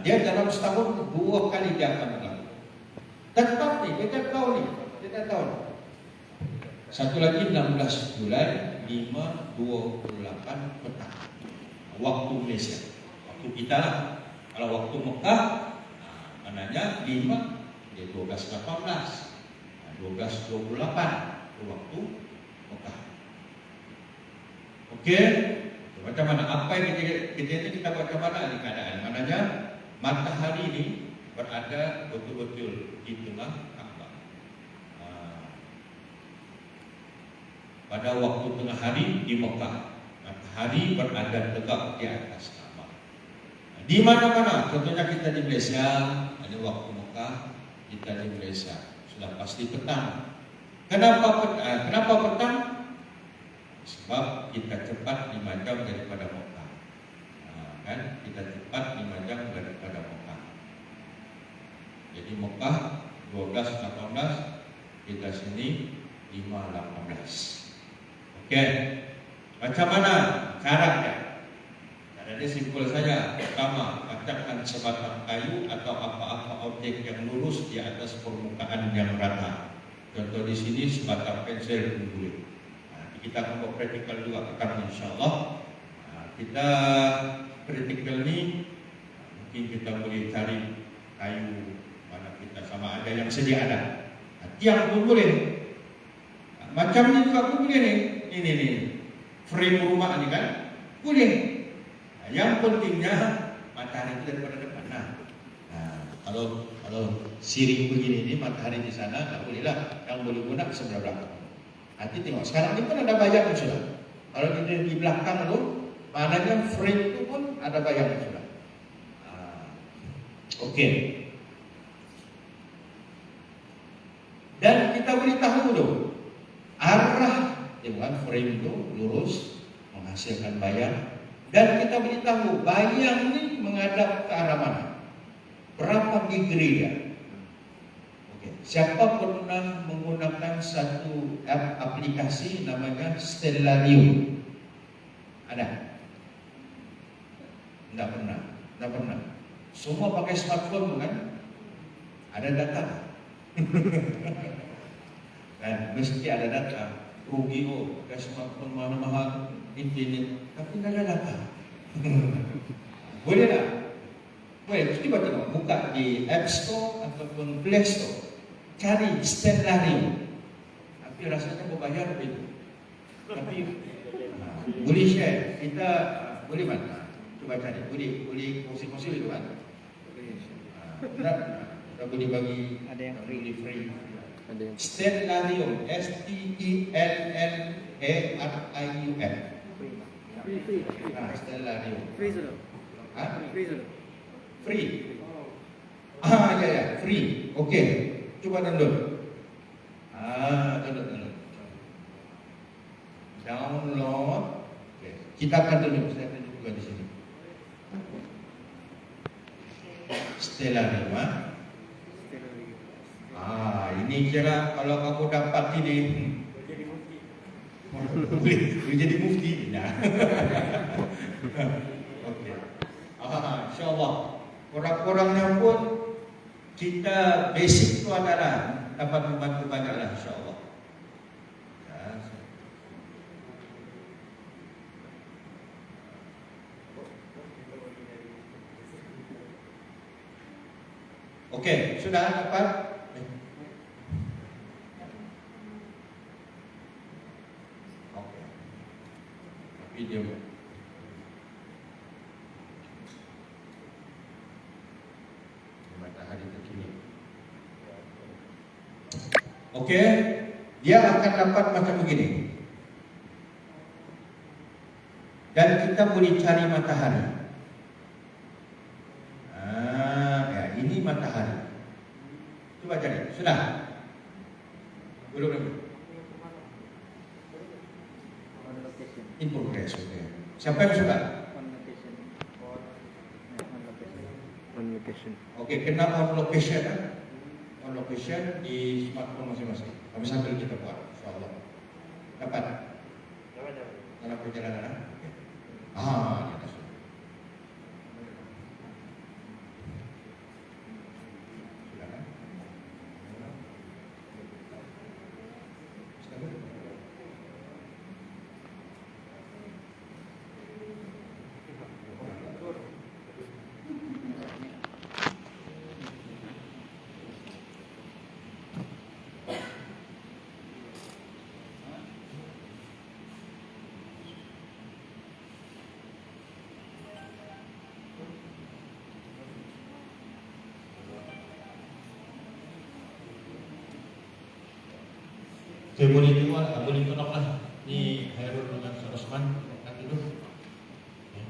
Dia dalam setahun 2 kali dia akan berlaku. Tetap nih, kita tahu nih. Satu lagi 16 Julai 5.28 petang. Waktu Malaysia. Waktu kita lah. Kalau waktu Mekah, mananya 5, dia 12.18. 12.28 itu waktu Mekah. Oke, macam mana? Apa yang kita baca mana ini keadaan? Mananya matahari ini berada betul-betul di tengah Ka'bah. Pada waktu tengah hari di Mekah, matahari berada tegak di atas Ka'bah. Di mana-mana, contohnya kita di Malaysia, ada waktu Mekah, kita di Malaysia sudah pasti petang. Kenapa petang? Sebab kita cepat 5 jam daripada Mekah. Kan? Kita cepat 5 jam daripada Mekah. Jadi Mekah 12.18, kita sini 5.18. Oke. Macam mana caranya? Caranya simpel saja. Pertama, letakkan sebatang kayu atau apa-apa objek yang lurus di atas permukaan yang rata. Contoh di sini sebatang pensil pun boleh. Kita akan buat praktikal juga akan insyaAllah. Kita praktikal ni mungkin kita boleh cari kayu mana kita sama ada yang sedia ada. Tiang pun boleh. Macam ni juga pun boleh ni. Ini frame rumah ni kan boleh. Yang pentingnya matahari itu daripada depan. Kalau siring begini ni matahari di sana tak boleh lah. Yang boleh guna sebelah belakang. Nanti tengok, sekarang ini pun ada bayang sudah. Kalau di belakang tu, maknanya frame itu pun ada bayang sudah. Oke. Dan kita beritahu dulu arah dengan frame itu lurus menghasilkan bayang. Dan kita beritahu bayang ini menghadap ke arah mana, berapa degree dia. Siapa pernah menggunakan satu aplikasi namanya Stellarium? Ada? Tidak pernah. Semua pakai smartphone bukan? Ada data. Dan mesti ada data. Rugi pakai smartphone mahal-mahal, internet, tapi tidak ada data. Boleh tak? Boleh, mesti tengok, buka di App Store ataupun Play Store. Cari Stellarium. Tapi rasanya berbayar begitu. Tapi boleh share. Kita boleh mana? Coba cari. Boleh kongsi-kongsi itu kan? Kita boleh bagi. Ada yang free. Ada yang Stellarium. Stellarium. Free. Stellarium. Free sudah. Free. Ya. Free. Okey. Coba download. Download. Okay. Kita akan tunjuk. Saya tunjuk juga di sini. Stellarium. Ini kira kalau kamu dapat ini boleh jadi mufti. Nah. Okey. InsyaAllah. Kurang-kurangnya pun kita basic itu adalah dapat membantu banyaklah insyaAllah. Okey, sudah dapat? Okey. Video. Matahari terkini. Okey, dia akan dapat macam begini. Dan kita boleh cari matahari. Ini matahari. Coba cari. Sudah? Belum. In progress. Okay. Siapa yang suka? On location. Okey, kena on location kan? On location di smartphone masing-masing. Kami sambil kita buat, insyaAllah. Dapat? Dalam perjalanan. Ya, sudah. Oke, boleh tolong lah. Ini Hairul dengan Sarosman, tolongkan dulu. Ya.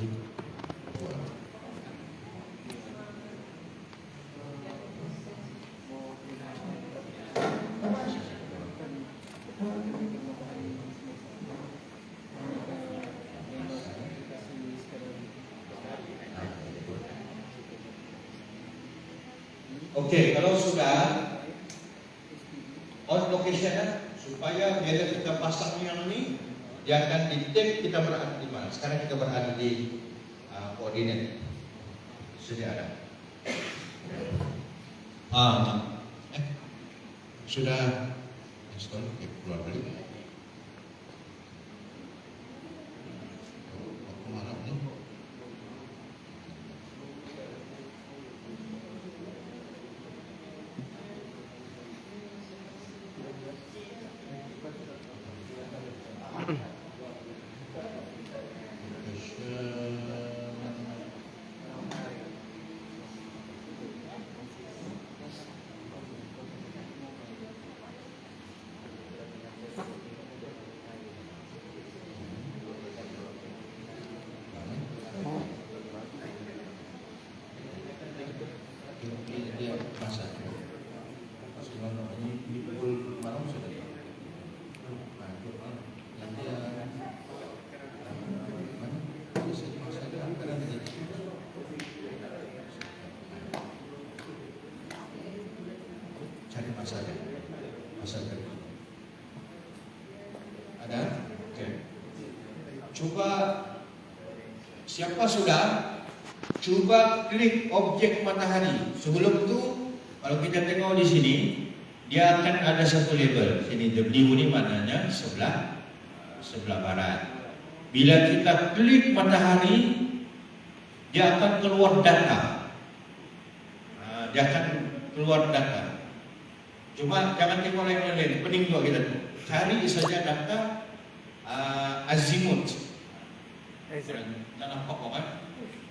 Ini Oke, kalau sudah on location supaya bila kita pasang yang ini, dia akan detect kita berada di mana. Sekarang kita berada di koordinat. Sudah ada. Sudah install, keluar balik. Aku marah nih. Dia masak. Ini pukul malam sudah. Cari masalah. Ada? Oke. Coba siapa sudah? Coba klik objek matahari. Sebelum itu, kalau kita tengok di sini, dia akan ada satu label. Sini W ini maknanya sebelah barat. Bila kita klik matahari, dia akan keluar data. Dia akan keluar data. Cuma jangan tengok lain-lain. Pening juga kita tu. Cari saja data azimut. Tak nampak kok kan?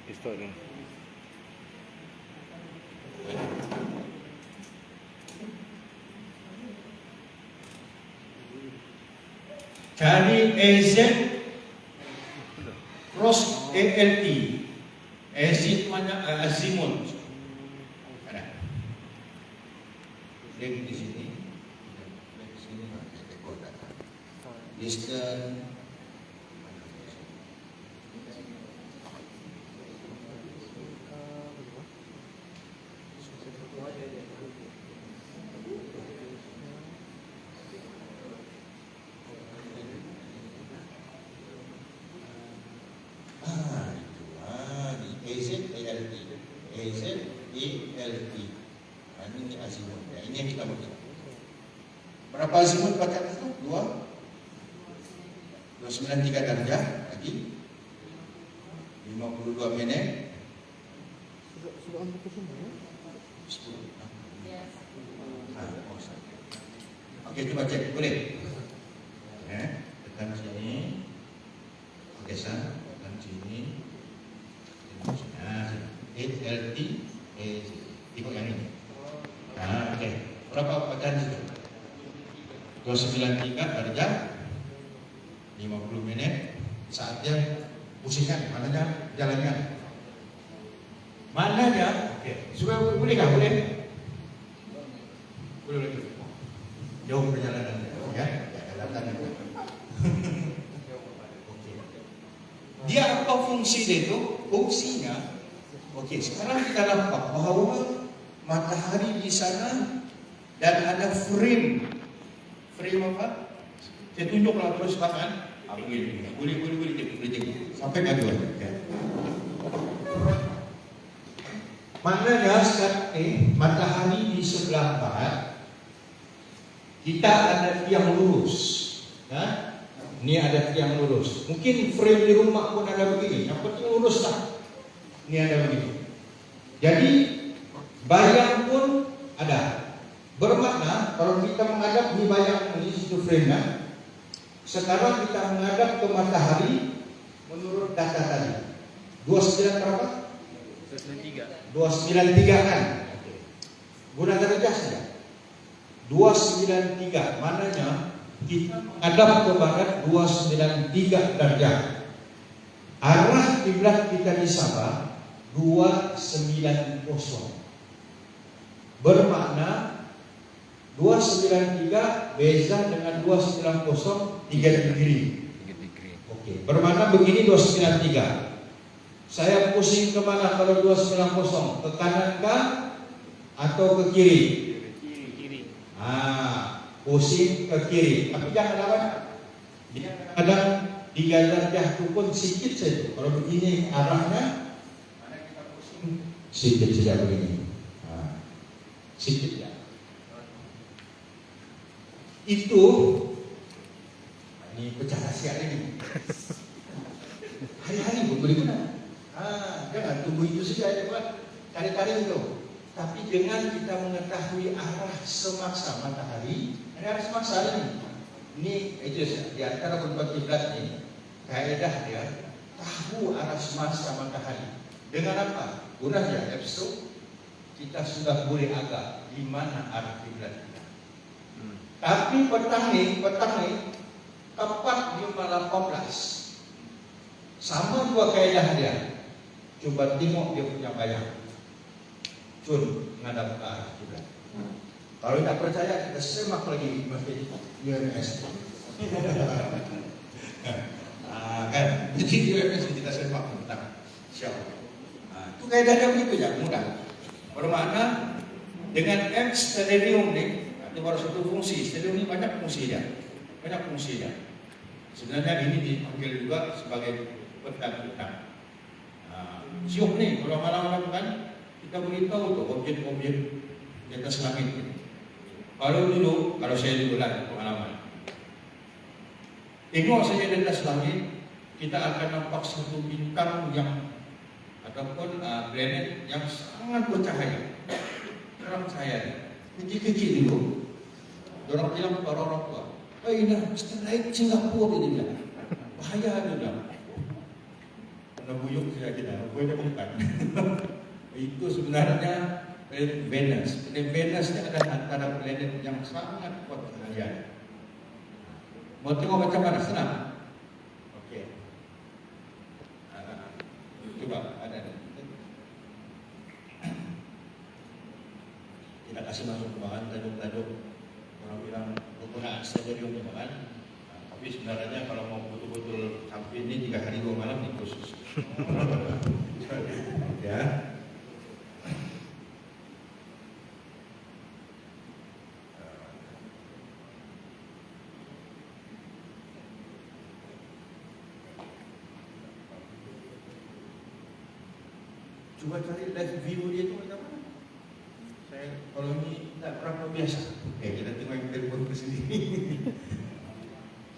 Histori. Cari AZ cross ALT. AZ mana azimut. Ada. Klik di sini. Klik di sini pakai kode. Distance. AZELT. Ini azimut. Ini yang kita buat. Berapa azimut bakat itu? 293 darjah lagi. 52 minit. Sudah on location ya? 10. Oke, coba cek. Boleh? Tekan sini. Oke, tekan sini. ALT, tengok yang ini. Oke. Berapa bagian itu? 293 darjah 50 menit. Saatnya pusingkan, mananya jalannya. Mananya? Oke. Sudah bolehkah? Boleh? Boleh. Jauh perjalanan ya. Datang itu. Oke. Dia apa fungsi dia itu? Fungsinya oke, sekarang kita nampak bahawa matahari di sana dan ada frame. Frame apa? Saya tunjuklah terus tangan. Boleh cek. Sampai ke dua. Ya. Maknanya sekarang ini matahari di sebelah barat, kita ada tiang lurus. Ya? Ini ada tiang lurus. Mungkin frame di rumah pun ada begini. Yang penting lurus lah. Ini ada begitu. Jadi bayang pun ada. Bermakna kalau kita menghadap di bayang ini situ frame-nya, sekarang kita menghadap ke matahari menurut data tadi. 29 berapa? 293 kan? Guna darjah saja. 293, maknanya kita menghadap ke barat 293 derajat. Arah kiblat kita di Sabah 290. Bermakna 293 beza dengan 290 3 degree. Okey, bermakna begini 293. Saya pusing ke mana kalau 290? Ke kanan kah atau ke kiri? Kiri. Pusing ke kiri. Tapi jangan lawan. Dia kadang 3 derajat itu pun sedikit saja. Kalau begini arahnya, mana kita pusing sedikit saja begini. Sedikit ya. Itu ini pecah rahasia ini. Hari-hari pun boleh guna. Jangan tunggu itu saja, buat cari-cari itu. Tapi dengan kita mengetahui arah semasa matahari, ini arah semasa ini itu di antara beberapa kiblat ini kaedah dia tahu arah semasa matahari. Dengan apa? Guna ya, kita sudah boleh agak di mana arah kiblat kita. Tapi petang ni tepat di malam 18. Sama dua kaedah dia. Coba tengok dia punya bayang. Cun ngadap ke arah kiblat. Kalau tidak percaya kita semak lagi masjid UMS. Kan? Jadi UMS kita semak tentang siapa. Itu kaedahnya begitu ya, mudah. Bermakna dengan M stereo ini, itu baru satu fungsi. Stereo ini banyak fungsinya. Sebenarnya ini dipanggil juga sebagai petang-petang. Siok nih, kalau malam-malam kan kita beritahu tuh objek-objek di atas langit ini. Kalau saya dulu lah pengalaman. Tengok saja di atas langit, kita akan nampak satu bintang yang ataupun planet yang sangat bercahaya. Terang cahaya. Kecil-kecil dulu. Orang bilang kepada orang tua, ini naik Singapura ini bilang. Bahaya dia bilang. Kena buyuk kita, bukan bukan. Itu sebenarnya planet Venus. Planet Venus ini adalah antara planet yang sangat kuat cahaya. Mau tengok macam mana? Senang. Okey. Coba ada. Kita kasih masuk ke bahan tajuk-tajuk orang bilang penggunaan stadium kan. Tapi sebenarnya kalau mau betul-betul sampai ini 3 hari 2 malam ini khusus. Ya. Coba cari live view dia tu macam mana? Saya kalau ini tak berapa biasa. Kita tengok yang telefon ke sini.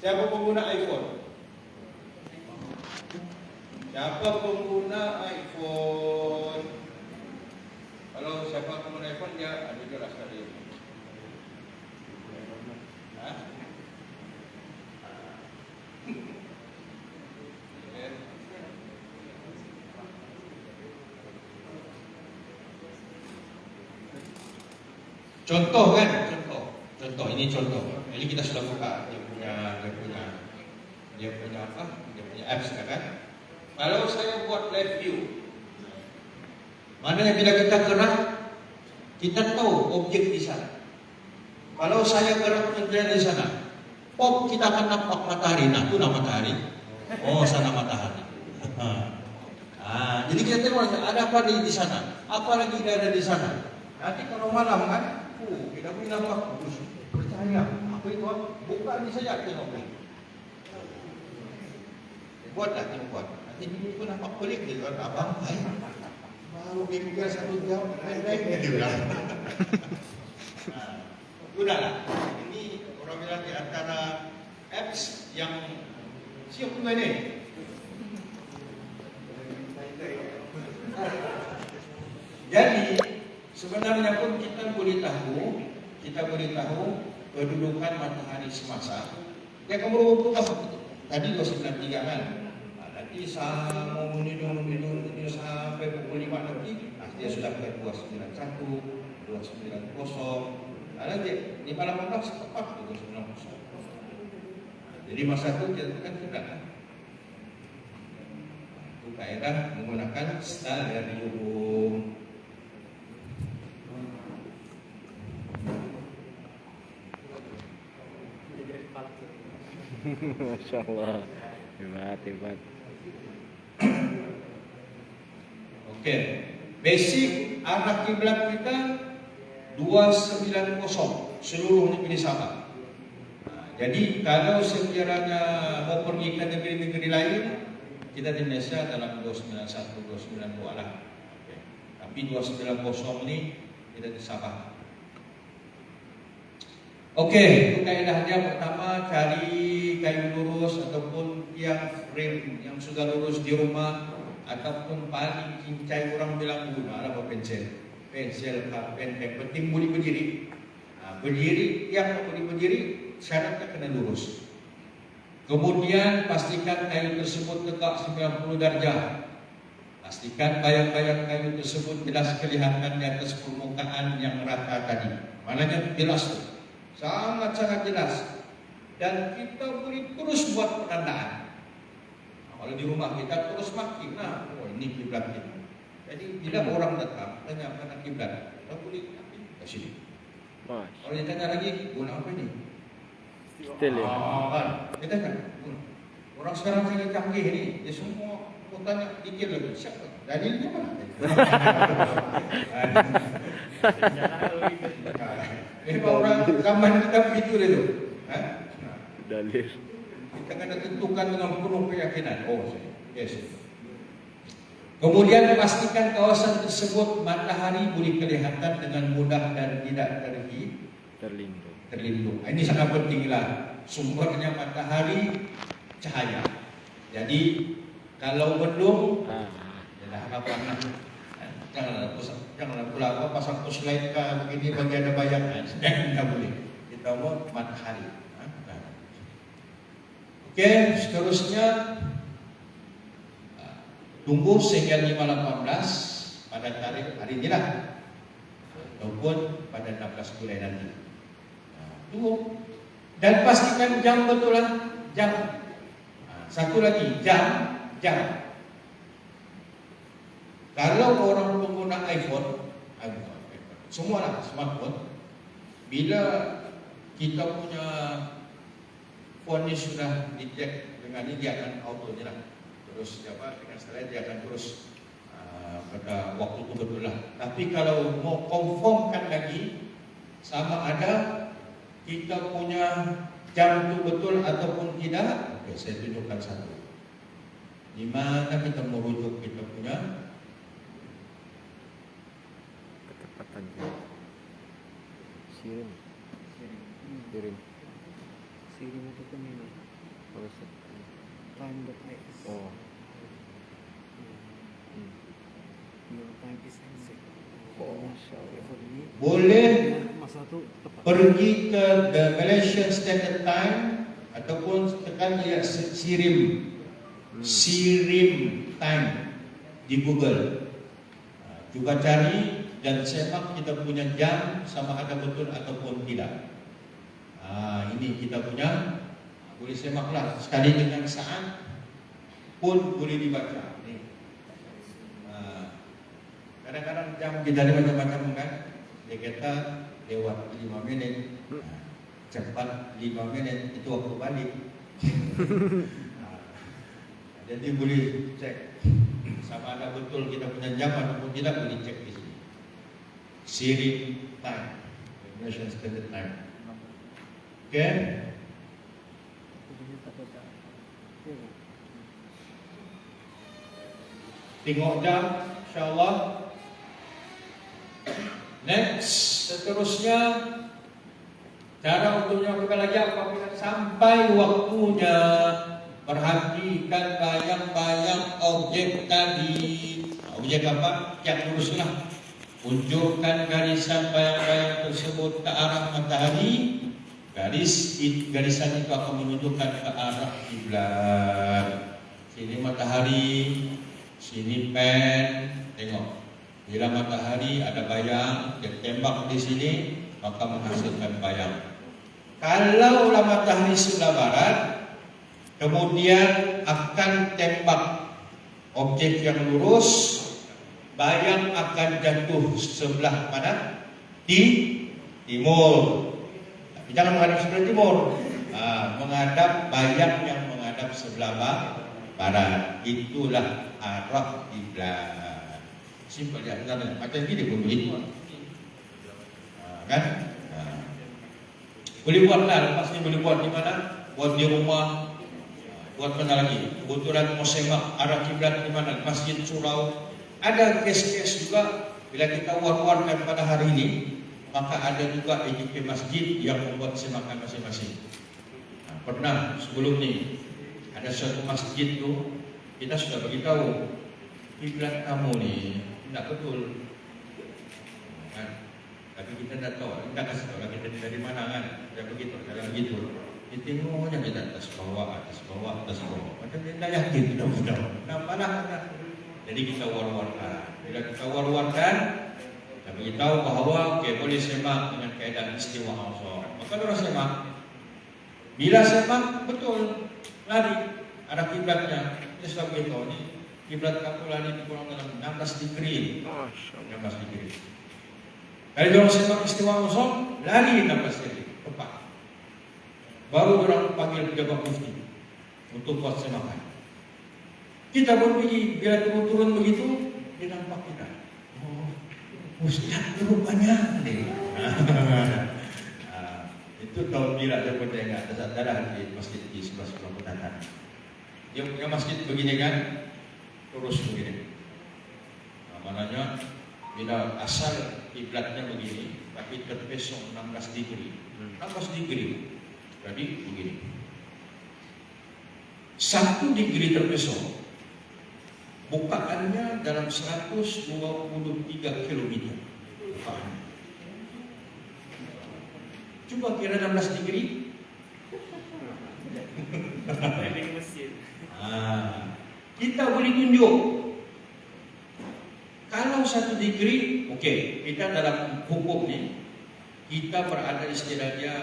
Siapa pengguna iPhone? Siapa pengguna iPhone? Kalau siapa pengguna iPhone dia ada jelas tadi. Contoh kan? Contoh ini contoh. Jadi kita sudah buka dia punya apa? Dia punya apps kan? Kalau saya buat live view, mana yang bila kita gerak, kita tahu objek di sana. Kalau saya gerak di sana, pop kita akan nampak matahari. Nah, itu nama matahari. Oh, sana matahari. Jadi kita tengok ada apa di sana? Apa lagi ada di sana? Nanti kalau malam kan, kita boleh nampak percaya. Apa itu? Buka ini saja tengok. Buatlah, tengok buat. Nanti ini pun nampak pelik dia kan abang. Baru dia mikir 1 jam, dia bilang. Udahlah. Ini orang bilang di antara apps yang siap juga ini. Jadi sebenarnya pun kita boleh tahu kedudukan matahari semasa. Ya kamu berubah. Tadi 293 kan. Nanti mau menidung sampai pukul 5 nanti dia sudah ke 291, 290. Karena dia 5.18 tepat itu 90. Jadi masa itu kita kan sudah itu kaidah menggunakan stellarium. Masya Allah. Hebat. Oke, basic arah kiblat kita 290 seluruh negeri Sabah. Nah, jadi kalau sekiranya mau pergi ke negeri-negeri lain, kita di Indonesia dalam 291, 292 lah. Oke. Tapi 290 ini kita di Sabah. Oke, itu kaidahnya. Pertama, cari kayu lurus ataupun tiang frame yang sudah lurus di rumah, ataupun paling cincai orang bilang guna apa pensel, karpen, yang penting boleh berdiri. Nah, berdiri, tiang mau boleh berdiri, syaratnya kena lurus. Kemudian pastikan kayu tersebut tegak 90 derajat. Pastikan bayang-bayang kayu tersebut jelas kelihatan di atas permukaan yang rata tadi. Maknanya jelas tuh. Sangat-sangat jelas. Dan kita boleh terus buat penandaan. Nah, kalau di rumah kita terus makin, nah, oh ini kiblat kita. Jadi bila orang datang tanya mana kiblat, kita boleh ke sini. Kalau dia tanya lagi, guna apa ini? Still ya. Kan? Dia tanya, orang sekarang sangat canggih ini, dia semua mau tanya dikit lagi, siapa? Dalilnya mana? Memang orang zaman kita begitu dulu. Dalil. Kita kena tentukan dengan penuh keyakinan. Oh, yes. Kemudian pastikan kawasan tersebut matahari boleh kelihatan dengan mudah dan tidak terlindung. Ini sangat pentinglah. Sumbernya matahari, cahaya. Jadi kalau belum, jangan harapan. Janganlah pula pasang slide begini bagi ada bayangan. Tidak boleh. Kita mau matahari. Oke, seterusnya tunggu sehingga 5.18 pada tarikh hari ini lah, ataupun pada 16 bulan nanti. Tunggu dan pastikan jam betul lah, jam. Satu lagi jam. Kalau orang pengguna iPhone, semua lah smartphone, bila kita punya phone ini sudah dicek dengan ini, dia akan auto je lah. Terus dengan setelah dia akan terus pada waktu itu betul lah. Tapi kalau mau confirmkan lagi, sama ada kita punya jam itu betul ataupun tidak, oke, saya tunjukkan satu. Di mana kita merujuk kita punya Ketepatannya. Sirim itu kan ini. Time.ix. Oh. Time is exact. Boleh pergi ke the Malaysian Standard Time ataupun tekan lihat Sirim Time di Google. Juga cari dan semak kita punya jam sama ada betul ataupun tidak. Ini kita punya, boleh semaklah sekali dengan saat pun boleh dibaca. Kadang-kadang jam kita ada macam-macam kan. Dia kata lewat 5 minit, cepat 5 menit itu waktu balik. Jadi boleh cek sama ada betul kita punya jam ataupun tidak, boleh cek di sini. Sirim Time, Malaysian Standard Time. Oke. Tengok jam, insyaAllah. Next, seterusnya cara untuk melakukan lagi apabila sampai waktunya, perhatikan bayang-bayang objek tadi. Objek apa? Yang luruslah. Unjukkan garisan bayang-bayang tersebut ke arah matahari. Garisan itu akan menunjukkan ke arah kiblat. Sini matahari, sini pen. Tengok. Bila matahari ada bayang, dia tembak di sini, maka menghasilkan bayang. Kalau matahari sebelah barat, kemudian akan tembak objek yang lurus, bayang akan jatuh sebelah mana? Di timur. Tapi jangan menghadap sebelah timur. Menghadap bayang yang menghadap sebelah barat. Itulah arah kiblat. Simpel ya, macam gini pun begitu. Kan? Boleh buat lah, pasti boleh buat di mana? Buat di rumah, buat mana lagi? Kebetulan mau semak arah kiblat di mana? Masjid surau. Ada kes-kes juga bila kita war-warkan pada hari ini, maka ada juga EJP masjid yang membuat semakan masing-masing. Pernah sebelum ini ada suatu masjid tu kita sudah beritahu kiblat kamu ni tidak betul. Tapi kita tidak tahu, kita kasih tahu kita dari mana kan? Tidak begitu, dalam begitu. Ditengoknya kita atas bawah, atas bawah, atas bawah. Macam kita yakin tidak betul. Mana? Jadi kita war-warkan. Bila kita war-warkan, kita beritahu bahawa boleh semak dengan keadaan istiwa ansor. Maka orang semak. Bila semak betul lari arah kiblatnya. Kita sudah beritahu ni kiblat kamu lari kurang dalam 16 degree. 16 degree. Kalau orang semak istiwa ansor, lari 16 degree. Tepat. Baru orang panggil pejabat mufti untuk buat semakan. Kita pun pergi, bila turun begitu, dia nampak kita. Oh, Ustaz rupanya. Itu tahun bila dia pun tengok, ada di masjid di sebelah Kutatan. Dia punya masjid begini kan, terus begini. Maknanya, bila asal kiblatnya begini, tapi terpesong 16 degree. 16 degree, jadi begini. 1 degree terpesong. Bukaannya dalam 123 km. Bukaannya. Coba kira 16 degree. Kita boleh tunjuk. Kalau 1 degree, okey, kita dalam hukum ni kita berada istilahnya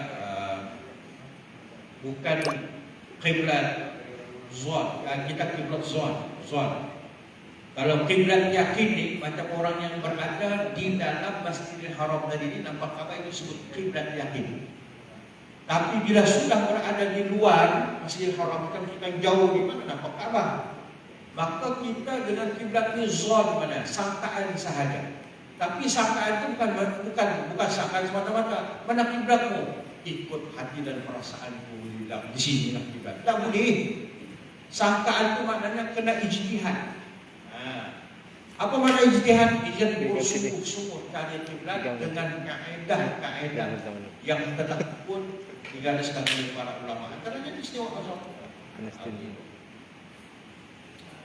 bukan kiblat zon, kita kiblat zon. Kalau kiblat yakin ni macam orang yang berada di dalam Masjidil Haram tadi ni, nampak apa itu disebut kiblat yakin. Tapi bila sudah berada di luar Masjidil Haram, kan kita jauh di mana nampak Kaabah, maka kita dengan kiblat ni zon mana, sangkaan sahaja. Tapi sangkaan itu bukan sangkaan semata-mata. Mana kiblatmu? Ikut hati dan perasaanku di sini lah kiblat. Tak boleh. Sangkaan itu maknanya kena ijtihad. Apa makna ijtihad? Ijtihad bersungguh-sungguh cari kiblat dengan kaedah yang telah pun digariskan oleh para ulama. Antaranya istiwa azam.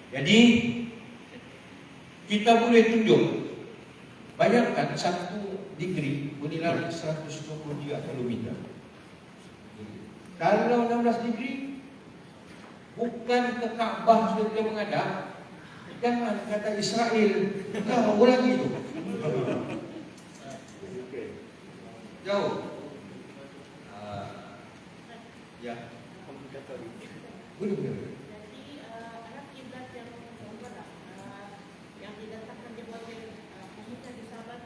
Jadi kita boleh tunjuk. Bayangkan 1 degree bernilai 123 km. Kalau 16 degree, bukan ke Kaabah sudah dia menghadap. Jangan kata Israel, jauh lagi itu. Jauh. Ya. Boleh. Jadi arah kiblat yang didatangkan di oleh pemuka di Sahabat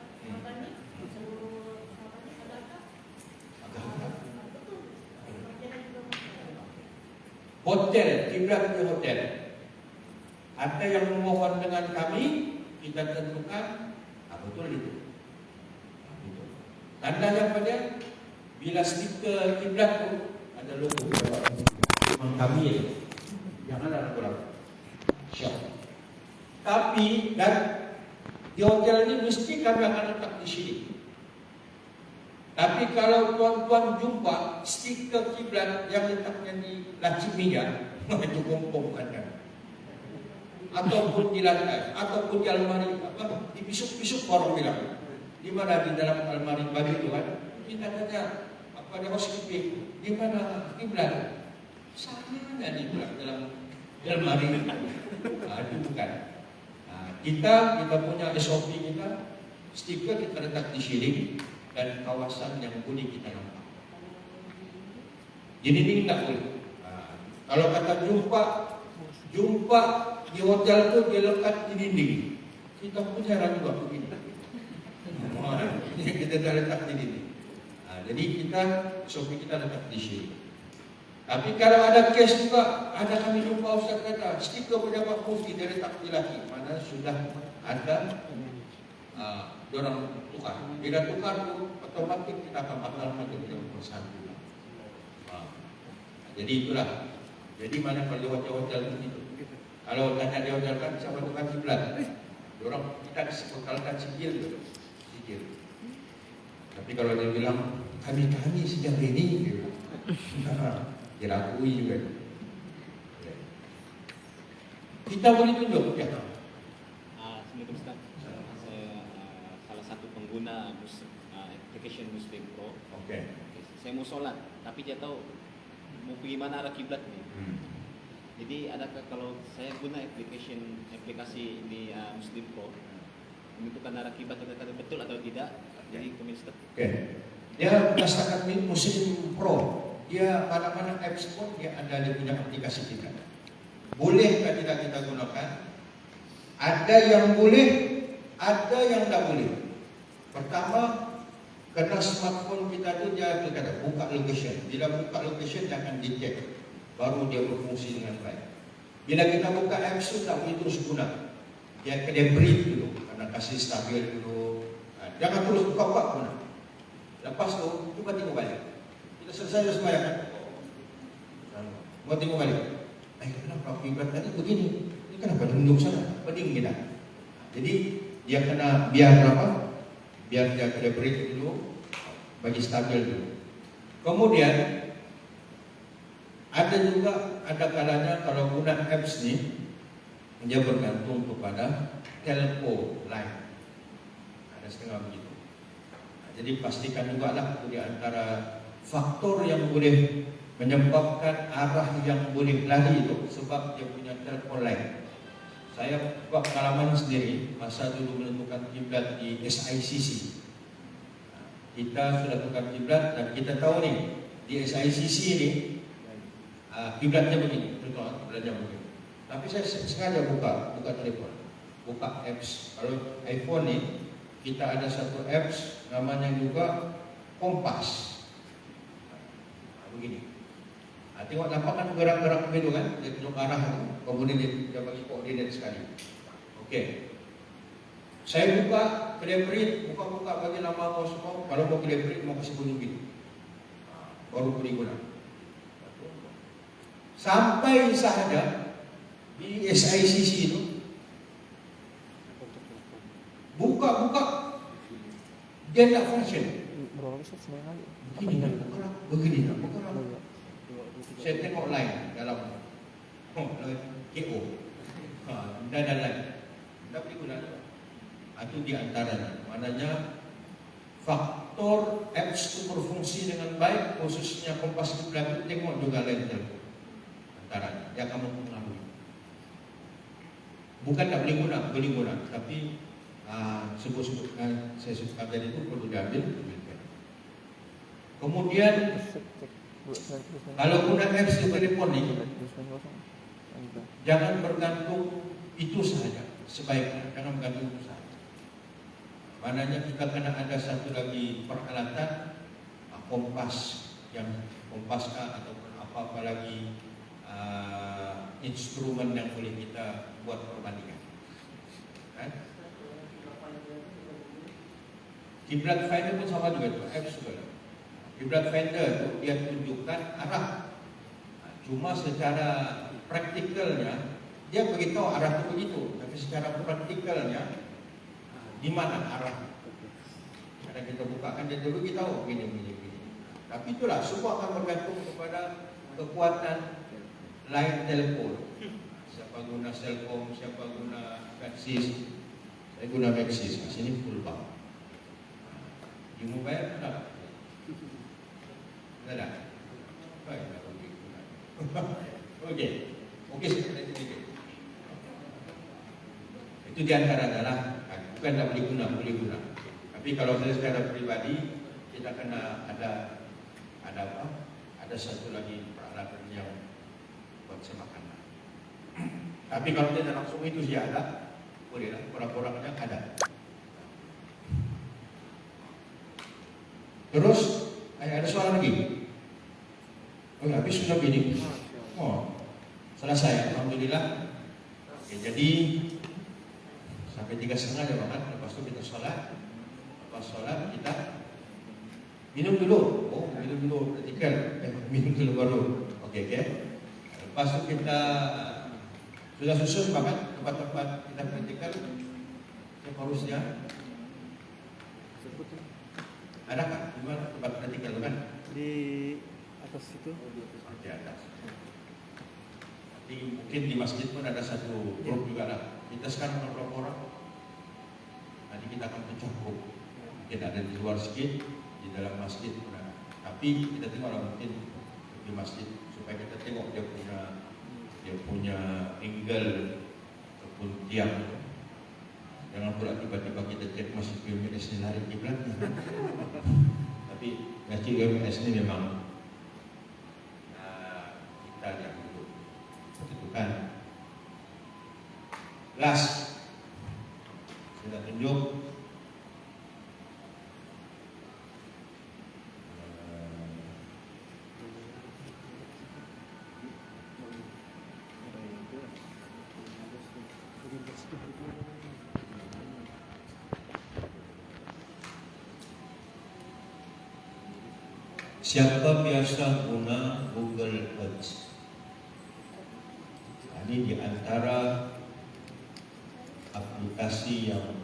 ini seluruh sahabat ini adakah? Betul. Hotel, kiblat di hotel. Ada yang memohon dengan kami, kita tentukan betul itu. Betul. Tandanya pada bila stiker kiblat tu ada logo memang kami itu. Janganlah kurang. Syok. Tapi dan di hotel ini mesti kami akan letak di sini. Tapi kalau tuan-tuan jumpa stiker kiblat yang letaknya di laci meja, itu kumpul ada. Ataupun di lantai, ataupun di almari, di pisuk-pisuk orang bilang. Di mana di dalam almari baju itu kan? Kita tanya, apa dia housekeeping? Di mana kiblat? Sana di dalam almari. Itu bukan. Kita punya SOP kita, stiker kita letak di sini. dan kawasan yang boleh kita nampak. Jadi ini tidak boleh. Kalau kata jumpa di hotel itu dia lekat di dinding. Kita pun heran juga begini. Ini kita dah letak di dinding. Jadi SOP kita letak di sini. Tapi kalau ada kes juga, ada kami jumpa Ustaz kata, stiker pejabat mufti dia letak di laki. Mana sudah ada orang tukar. Bila tukar tu, otomatis kita akan batalkan dia persatu. Jadi itulah. Jadi mana kalau hotel-hotel itu, kalau tanya di hotel kan siapa tukar kiblat, orang kita disekolahkan sijil. Tapi kalau dia bilang kami sejak ini, dirakui juga. Kita boleh tunjuk ya. Assalamualaikum Ustaz. Saya salah satu pengguna application Muslim Pro. Oke. Saya mau sholat, tapi dia tahu mau pergi mana arah kiblat nih. Jadi adakah kalau saya guna aplikasi di Muslim Pro menentukan arah kiblat betul atau tidak? Jadi Ustaz. Oke. Dia masyarakat Muslim Pro. Dia mana-mana apps pun dia ada di punya aplikasi kita. Bolehkah tidak kita gunakan? Ada yang boleh, ada yang tak boleh. Pertama, karena smartphone kita tu dia kata buka location. Bila buka location dia akan detect, baru dia berfungsi dengan baik. Bila kita buka apps tu tak boleh terus guna. Dia kena breathe dulu, karena kasih stabil dulu. Jangan terus buka-buka guna. Lepas tu, cuba tengok balik. Kita selesai sembahyang kan? Mau tengok balik. Kenapa kiblat tadi begini? Ini kenapa duduk sana? Pening kita. Jadi dia kena biar apa? Biar dia kena break dulu, bagi stabil dulu. Kemudian ada kalanya kalau guna apps ni dia bergantung kepada telco line. Ada setengah begitu. Jadi pastikan juga lah di antara faktor yang boleh menyebabkan arah yang boleh lari itu sebab dia punya telco line. Saya buat pengalaman sendiri masa dulu menentukan kiblat di SICC. Kita sudah tentukan kiblat dan kita tahu ni di SICC ni kiblatnya begini, contoh kiblatnya begini. Tapi saya sengaja buka telefon, buka apps. Kalau iPhone ni kita ada satu apps namanya juga Kompas. Begini. Tengok nampak kan gerak-gerak begitu kan, dia tunjuk arah tu, kemudian dia bagi koordinat sekali. Okey. Saya buka Cleverit, buka bagi nama mau semua. Kalau mau Cleverit mau kasih bunyi gitu. Baru boleh guna. Sampai sahaja di SICC itu buka dia tak function. Begini. Saya tengok line dalam KO dan lain. Tapi guna itu di antaranya. Maknanya faktor apps itu berfungsi dengan baik, khususnya Kompas Kiblat, tengok juga lain telco. Antaranya dia akan mempengaruhi. Bukan tak boleh guna, tapi sebut-sebutkan saya sebutkan tadi itu perlu diambil. Kemudian kalau guna apps di telefon ini, jangan bergantung itu sahaja. Sebaiknya jangan bergantung itu sahaja. Maknanya kita kena ada satu lagi peralatan kompas ataupun apa lagi instrumen yang boleh kita buat perbandingan. Kan? Kiblat Finder pun sama juga itu, apps juga. Kiblat Finder itu dia tunjukkan arah. Cuma secara praktikalnya dia beritahu arah itu begitu, tapi secara praktikalnya di mana arah. Karena kita bukakan dia dulu kita tahu begini. Tapi itulah semua akan bergantung kepada kekuatan line telco. Siapa guna Selcom, siapa guna Maxis. Saya guna Maxis, sini full bang. Di mobile tak. Tidak. Baik, Okey, sedikit. Itu di antara adalah bukan tak boleh guna. Tapi kalau saya secara pribadi kita kena ada apa? Ada satu lagi peralatan yang buat semakan. Tapi kalau tidak langsung itu sih ada, bolehlah kurang-kurangnya ada. Terus ada soal lagi. Oh ya, habis sudah ini. Oh, selesai. Alhamdulillah. Oke, jadi sampai 3:30 ya makan. Lepas itu kita sholat. Lepas sholat kita minum dulu. Oh, minum dulu vertikal. Minum dulu baru. Oke. Lepas itu kita sudah susun bahkan tempat-tempat kita vertikal yang harusnya ada kan? Di mana tempat vertikal kan? Di atas itu. Di atas. Nanti mungkin di masjid pun ada satu grup juga lah. Kita sekarang berapa orang? Nanti kita akan pecah grup. Mungkin ada di luar sedikit, di dalam masjid pun ada. Tapi kita tengok lah mungkin di masjid supaya kita tengok dia punya angle ataupun tiang. Jangan pula tiba-tiba kita cek masjid UMS ini lari kiblatnya. Tapi masjid UMS ini memang kita yang dulu tentukan. Last, saya tunjuk siapa biasa guna Google Earth? Ini di antara aplikasi yang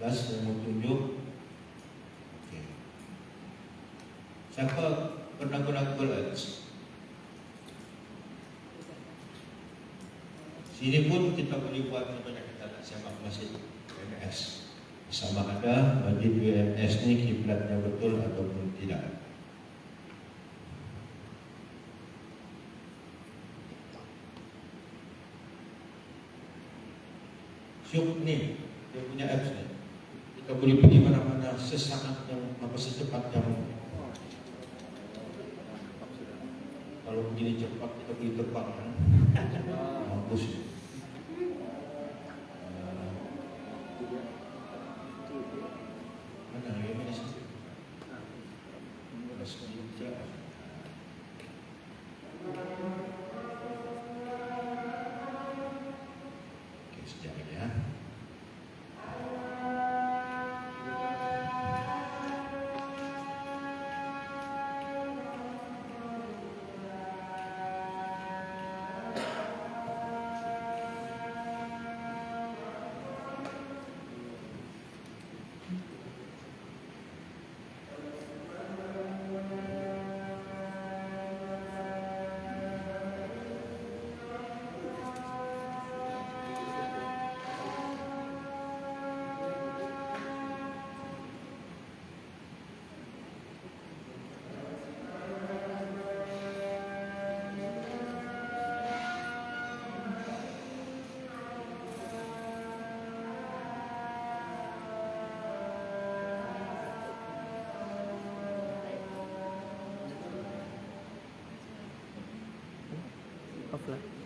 saya mau tunjuk. Oke. Siapa pernah guna Google Earth? Sini pun kita boleh buat contohnya kita nak semak masjid UMS. Sama ada masjid UMS ni kiblatnya betul ataupun tidak. Syuk ni dia punya apps ni. Kita boleh pergi mana-mana sesaat yang apa secepat yang kalau begini cepat kita boleh terbang kan? Mampus. Mana yang ini sih? Oke, sekejap lagi ya. Offline.